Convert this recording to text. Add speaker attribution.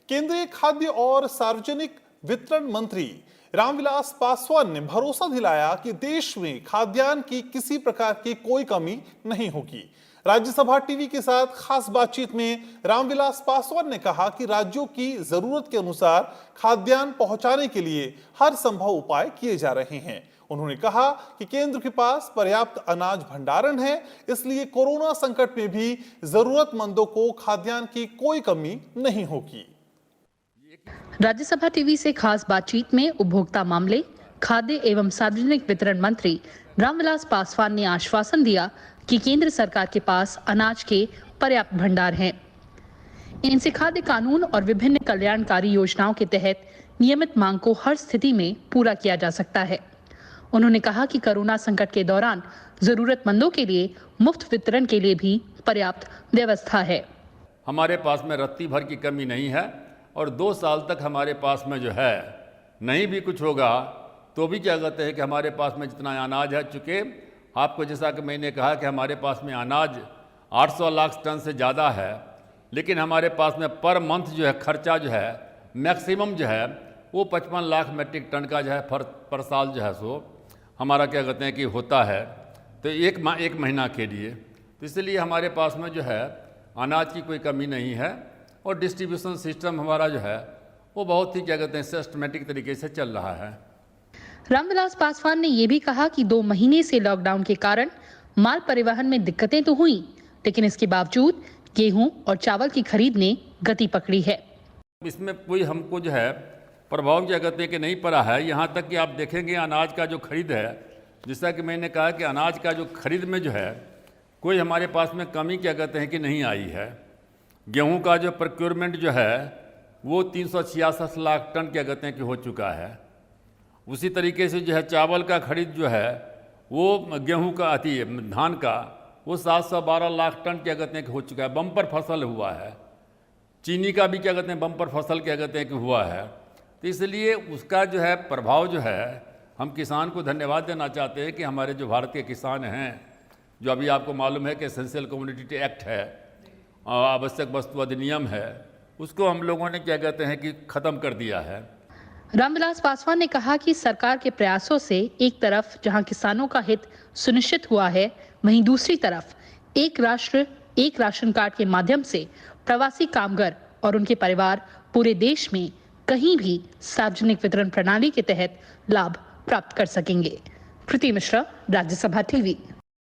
Speaker 1: केंद्रीय खाद्य और सार्वजनिक वितरण मंत्री रामविलास पासवान ने भरोसा दिलाया कि देश में खाद्यान्न की किसी प्रकार की कोई कमी नहीं होगी। राज्यसभा टीवी के साथ खास बातचीत में रामविलास पासवान ने कहा कि राज्यों की जरूरत के अनुसार खाद्यान्न पहुंचाने के लिए हर संभव उपाय किए जा रहे हैं। उन्होंने कहा कि केंद्र के पास पर्याप्त अनाज भंडारण है, इसलिए कोरोना संकट में भी जरूरतमंदों को खाद्यान्न की कोई कमी नहीं होगी।
Speaker 2: राज्यसभा टीवी से खास बातचीत में उपभोक्ता मामले, खाद्य एवं सार्वजनिक वितरण मंत्री रामविलास पासवान ने आश्वासन दिया कि केंद्र सरकार के पास अनाज के पर्याप्त भंडार हैं। इनसे खाद्य कानून और विभिन्न कल्याणकारी योजनाओं के तहत नियमित मांग को हर स्थिति में पूरा किया जा सकता है। उन्होंने कहा कि कोरोना संकट के दौरान जरूरतमंदों के लिए मुफ्त वितरण के लिए भी पर्याप्त व्यवस्था है।
Speaker 3: हमारे पास में रत्ती भर की कमी नहीं है और 2 साल तक हमारे पास में जो है नहीं भी कुछ होगा तो भी क्या कहते हैं कि हमारे पास में जितना अनाज है, चूँकि आपको जैसा कि मैंने कहा कि हमारे पास में अनाज 800 लाख टन से ज़्यादा है, लेकिन हमारे पास में पर मंथ जो है खर्चा जो है मैक्सिमम जो है वो 55 लाख मीट्रिक टन का जो है पर साल जो है सो हमारा क्या कहते हैं कि होता है, तो एक महीना के लिए। तो इसलिए हमारे पास में जो है अनाज की कोई कमी नहीं है और डिस्ट्रीब्यूशन सिस्टम हमारा जो है वो बहुत ही क्या कहते हैं सिस्टमेटिक तरीके से चल रहा है।
Speaker 2: रामविलास पासवान ने ये भी कहा कि 2 महीने से लॉकडाउन के कारण माल परिवहन में दिक्कतें तो हुई, लेकिन इसके बावजूद गेहूं और चावल की खरीद ने गति पकड़ी है।
Speaker 3: इसमें कोई हमको जो है प्रभाव क्या कहते हैं कि नहीं पड़ा है। यहाँ तक कि आप देखेंगे अनाज का जो खरीद है, जैसा कि मैंने कहा कि अनाज का जो खरीद में जो है कोई हमारे पास में कमी क्या कहते हैं कि नहीं आई है। गेहूं का जो प्रोक्योरमेंट जो है वो 366 लाख टन क्या कहते हैं कि हो चुका है। उसी तरीके से जो है चावल का खरीद जो है वो गेहूं का धान का वो 712 लाख टन क्या कहते हैं कि हो चुका है। बम्पर फसल हुआ है। चीनी का भी क्या कहते हैं बम्पर फसल क्या कहते हैं कि हुआ है। तो इसलिए उसका जो है प्रभाव जो है हम किसान को धन्यवाद देना चाहते हैं कि हमारे जो भारत के किसान हैं, जो अभी आपको मालूम है कि एसेंशियल कमोडिटी एक्ट है, आवश्यक वस्तु अधिनियम है, उसको हम लोगों ने क्या कहते हैं कि खत्म कर दिया है।
Speaker 2: रामविलास पासवान ने कहा कि सरकार के प्रयासों से एक तरफ जहां किसानों का हित सुनिश्चित हुआ है, वहीं दूसरी तरफ एक राष्ट्र एक राशन कार्ड के माध्यम से प्रवासी कामगार और उनके परिवार पूरे देश में कहीं भी सार्वजनिक वितरण प्रणाली के तहत लाभ प्राप्त कर सकेंगे। प्रीति मिश्रा, राज्यसभा टीवी।